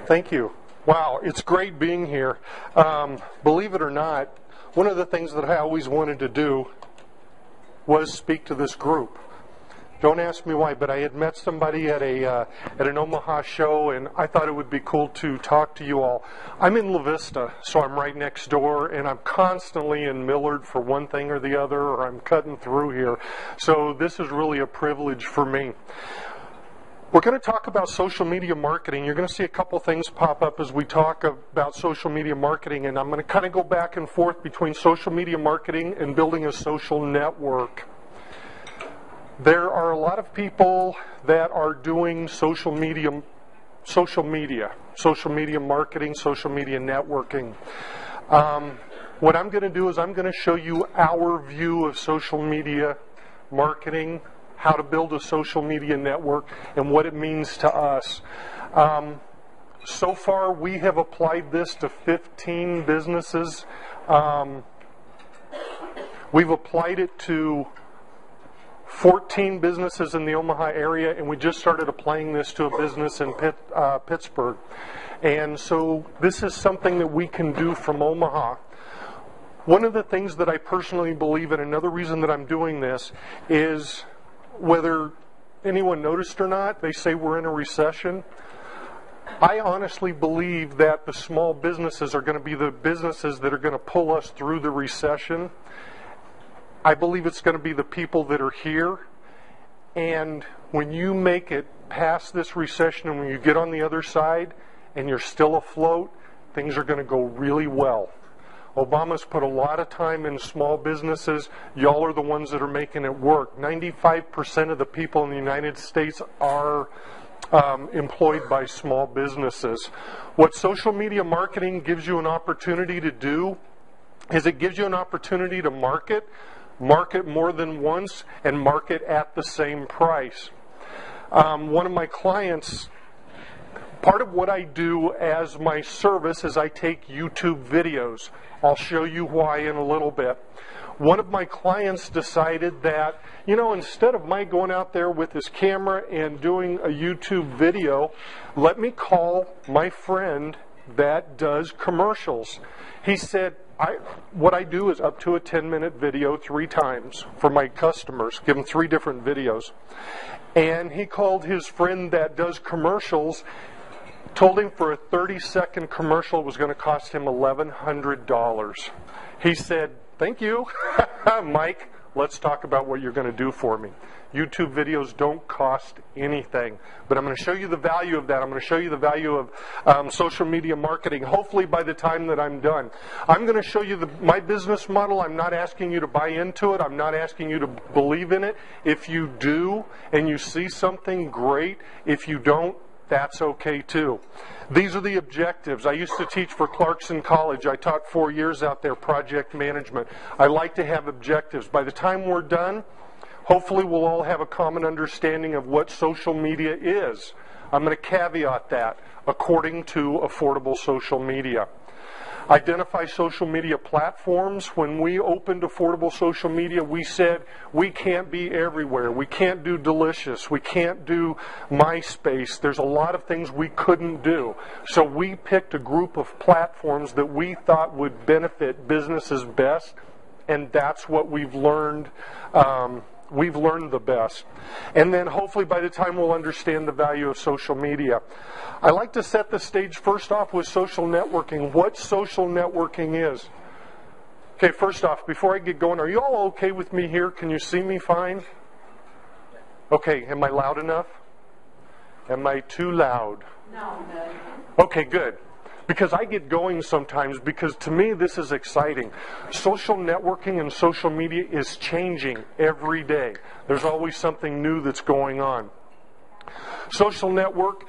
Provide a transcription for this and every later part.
Thank you. Wow, it's great being here. Believe it or not, one of the things that I always wanted to do was speak to this group. Don't ask me why, but I had met somebody at an Omaha show, and I thought it would be cool to talk to you all. I'm in La Vista, so I'm right next door, and I'm constantly in Millard for one thing or the other, or I'm cutting through here. So this is really a privilege for me. We're going to talk about social media marketing. You're going to see a couple things pop up as we talk about social media marketing, and I'm going to kind of go back and forth between social media marketing and building a social network. There are a lot of people that are doing social media marketing, social media networking. What I'm going to do is I'm going to show you our view of social media marketing, how to build a social media network, and what it means to us. So far, we have applied this to 15 businesses. We've applied it to 14 businesses in the Omaha area, and we just started applying this to a business in Pittsburgh. And so this is something that we can do from Omaha. One of the things that I personally believe in, another reason that I'm doing this, is whether anyone noticed or not, they say we're in a recession. I honestly believe that the small businesses are going to be the businesses that are going to pull us through the recession. I believe it's going to be the people that are here. And when you make it past this recession and when you get on the other side and you're still afloat, things are going to go really well. Obama's put a lot of time in small businesses. Y'all are the ones that are making it work. 95% of the people in the United States are employed by small businesses. What social media marketing gives you an opportunity to do is it gives you an opportunity to market more than once, and market at the same price. One of my clients, part of what I do as my service is I take YouTube videos. I'll show you why in a little bit. One of my clients decided that, instead of Mike going out there with his camera and doing a YouTube video, let me call my friend that does commercials. He said, what I do is up to a 10-minute video 3 times for my customers, give them 3 different videos. And he called his friend that does commercials, told him for a 30-second commercial was going to cost him $1,100. He said, thank you, Mike, let's talk about what you're going to do for me. YouTube videos don't cost anything, but I'm going to show you the value of that. I'm going to show you the value of social media marketing, hopefully by the time that I'm done. I'm going to show you my business model. I'm not asking you to buy into it. I'm not asking you to believe in it. If you do and you see something, great. If you don't, that's okay too. These are the objectives. I used to teach for Clarkson College. I taught 4 years out there, project management. I like to have objectives. By the time we're done, hopefully we'll all have a common understanding of what social media is. I'm going to caveat that according to Affordable Social Media. Identify social media platforms. When we opened Affordable Social Media, we said we can't be everywhere. We can't do Delicious. We can't do MySpace. There's a lot of things we couldn't do. So we picked a group of platforms that we thought would benefit businesses best, and that's what we've learned. We've learned the best. And then hopefully by the time we'll understand the value of social media. I like to set the stage first off with social networking. What social networking is. Okay, first off, before I get going, are you all okay with me here? Can you see me fine? Okay, am I loud enough? Am I too loud? No. Okay, good. Because I get going sometimes, because to me this is exciting. Social networking and social media is changing every day. There's always something new that's going on. Social network,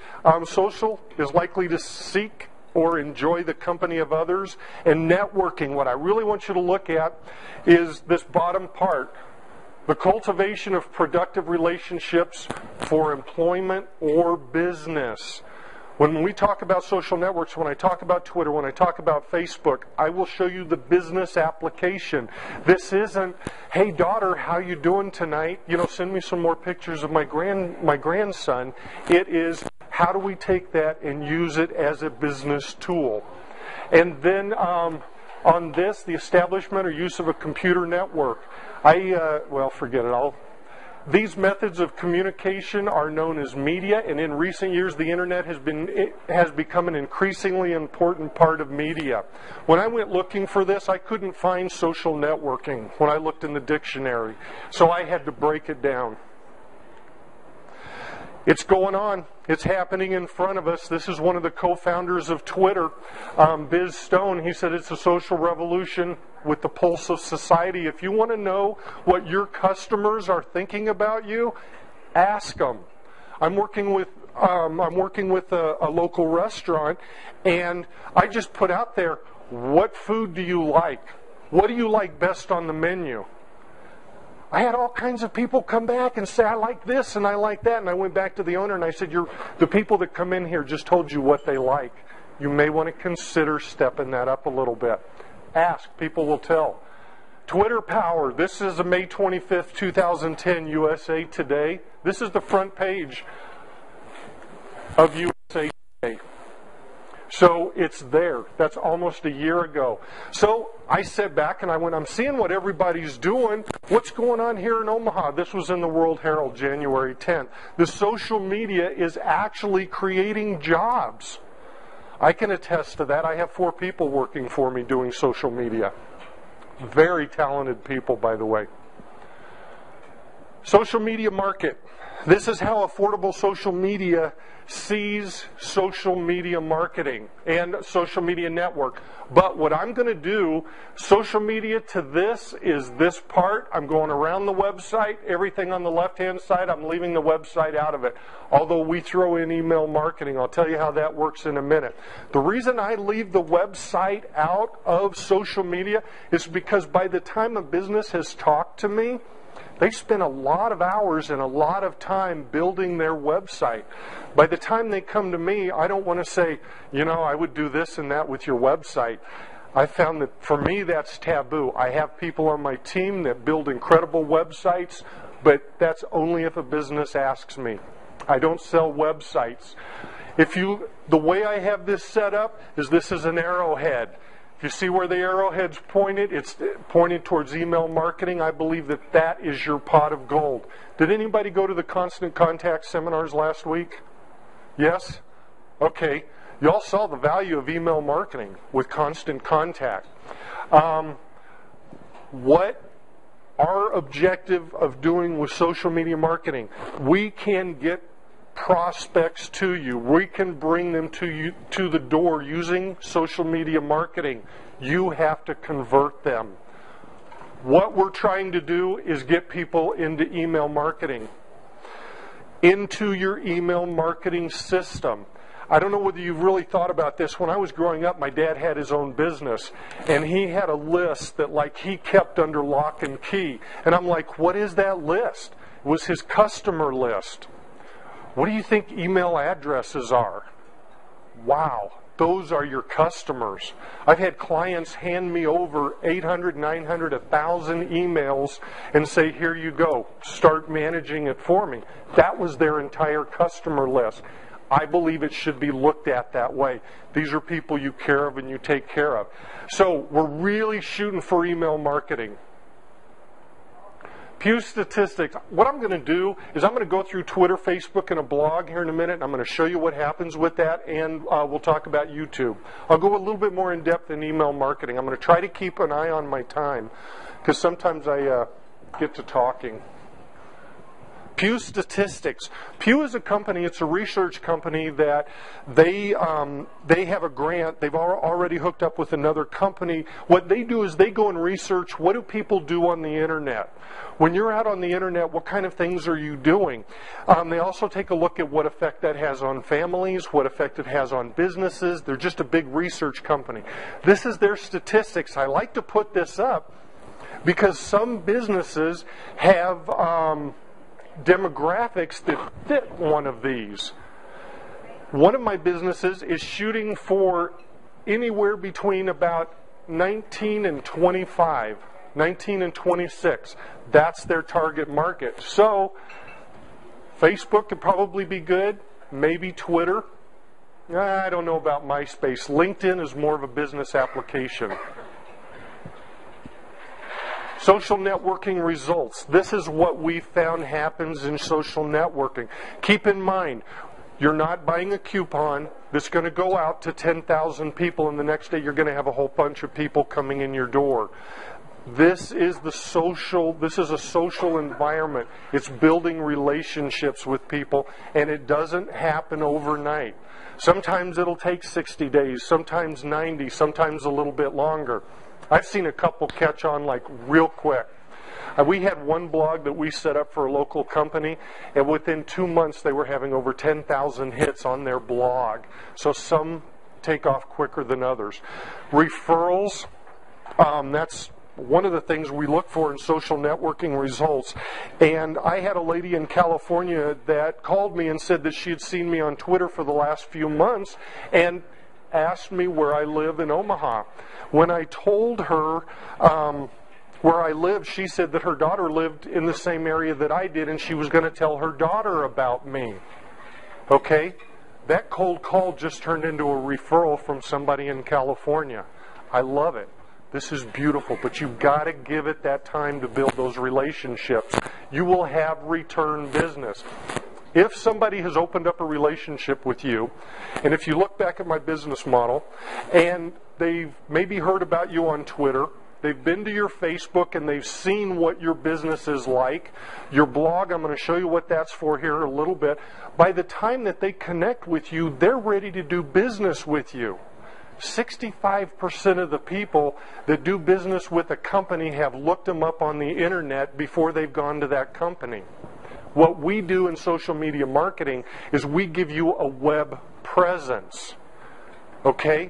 social is likely to seek or enjoy the company of others. And networking, what I really want you to look at is this bottom part. The cultivation of productive relationships for employment or business. When we talk about social networks, when I talk about Twitter, when I talk about Facebook, I will show you the business application. This isn't, hey daughter, how you doing tonight? Send me some more pictures of my grandson. It is, how do we take that and use it as a business tool? And then on this, the establishment or use of a computer network. Well, forget it. These methods of communication are known as media, and in recent years the internet has become an increasingly important part of media. When I went looking for this, I couldn't find social networking when I looked in the dictionary, so I had to break it down. It's going on. It's happening in front of us. This is one of the co-founders of Twitter, Biz Stone. He said it's a social revolution with the pulse of society. If you want to know what your customers are thinking about you, ask them. I'm working with a local restaurant, and I just put out there, what food do you like? What do you like best on the menu? I had all kinds of people come back and say, I like this and I like that. And I went back to the owner and I said, the people that come in here just told you what they like. You may want to consider stepping that up a little bit. Ask, people will tell. Twitter power. This is a May 25th, 2010 USA Today. This is the front page of USA Today. So it's there. That's almost a year ago. So I sat back and I went, I'm seeing what everybody's doing. What's going on here in Omaha? This was in the World Herald, January 10th. The social media is actually creating jobs. I can attest to that. I have 4 people working for me doing social media. Very talented people, by the way. Social media market. This is how affordable social media sees social media marketing and social media network. But what I'm going to do, social media to this is this part. I'm going around the website. Everything on the left-hand side, I'm leaving the website out of it. Although we throw in email marketing. I'll tell you how that works in a minute. The reason I leave the website out of social media is because by the time a business has talked to me, they spend a lot of hours and a lot of time building their website. By the time they come to me, I don't want to say, I would do this and that with your website. I found that for me that's taboo. I have people on my team that build incredible websites, but that's only if a business asks me. I don't sell websites. The way I have this set up is this is an arrowhead. If you see where the arrowhead's pointed, it's pointed towards email marketing. I believe that that is your pot of gold. Did anybody go to the Constant Contact seminars last week? Yes? Okay. You all saw the value of email marketing with Constant Contact. What our objective of doing with social media marketing, we can get prospects to you. We can bring them to you to the door using social media marketing. You have to convert them. What we're trying to do is get people into email marketing, into your email marketing system. I don't know whether you've really thought about this. When I was growing up, my dad had his own business, and he had a list that he kept under lock and key. And I'm like, what is that list? It was his customer list. What do you think email addresses are? Wow, those are your customers. I've had clients hand me over 800, 900, 1,000 emails and say, here you go, start managing it for me. That was their entire customer list. I believe it should be looked at that way. These are people you care of and you take care of. So we're really shooting for email marketing. Pew statistics. What I'm going to do is I'm going to go through Twitter, Facebook, and a blog here in a minute. And I'm going to show you what happens with that, and we'll talk about YouTube. I'll go a little bit more in depth in email marketing. I'm going to try to keep an eye on my time because sometimes I get to talking. Pew Statistics. Pew is a company, it's a research company that they have a grant. They've already hooked up with another company. What they do is they go and research, what do people do on the internet? When you're out on the internet, what kind of things are you doing? They also take a look at what effect that has on families, what effect it has on businesses. They're just a big research company. This is their statistics. I like to put this up because some businesses have demographics that fit one of these. One of my businesses is shooting for anywhere between about 19 and 25, 19 and 26. That's their target market. So Facebook could probably be good. maybe Twitter. I don't know about MySpace. LinkedIn is more of a business application. Social networking results. This is what we found happens in social networking. Keep in mind, you're not buying a coupon that's going to go out to 10,000 people, and the next day you're going to have a whole bunch of people coming in your door. This is a social environment. It's building relationships with people, and it doesn't happen overnight. Sometimes it'll take 60 days, sometimes 90, sometimes a little bit longer. I've seen a couple catch on like real quick. We had one blog that we set up for a local company, and within 2 months they were having over 10,000 hits on their blog. So some take off quicker than others. Referrals, that's one of the things we look for in social networking results. And I had a lady in California that called me and said that she had seen me on Twitter for the last few months and asked me where I live in Omaha. When I told her where I lived, she said that her daughter lived in the same area that I did, and she was going to tell her daughter about me. Okay? That cold call just turned into a referral from somebody in California. I love it. This is beautiful, but you've got to give it that time to build those relationships. You will have return business. If somebody has opened up a relationship with you, and if you look back at my business model, and they've maybe heard about you on Twitter, they've been to your Facebook, and they've seen what your business is like, your blog, I'm going to show you what that's for here in a little bit. By the time that they connect with you, they're ready to do business with you. 65% of the people that do business with a company have looked them up on the internet before they've gone to that company. What we do in social media marketing is we give you a web presence. Okay?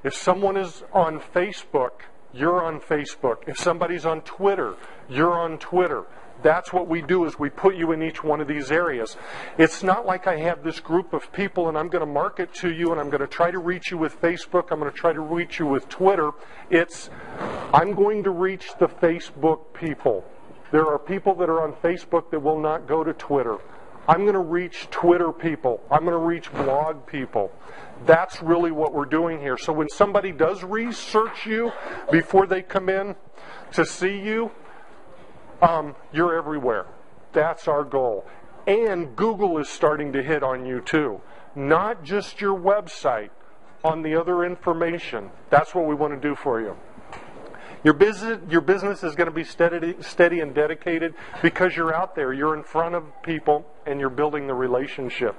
If someone is on Facebook, you're on Facebook. If somebody's on Twitter, you're on Twitter. That's what we do, is we put you in each one of these areas. It's not like I have this group of people and I'm going to market to you and I'm going to try to reach you with Facebook, I'm going to try to reach you with Twitter. It's, I'm going to reach the Facebook people. There are people that are on Facebook that will not go to Twitter. I'm going to reach Twitter people. I'm going to reach blog people. That's really what we're doing here. So when somebody does research you before they come in to see you, you're everywhere. That's our goal. And Google is starting to hit on you too. Not just your website, on the other information. That's what we want to do for you. Your business is going to be steady and dedicated because you're out there, you're in front of people, and you're building the relationship.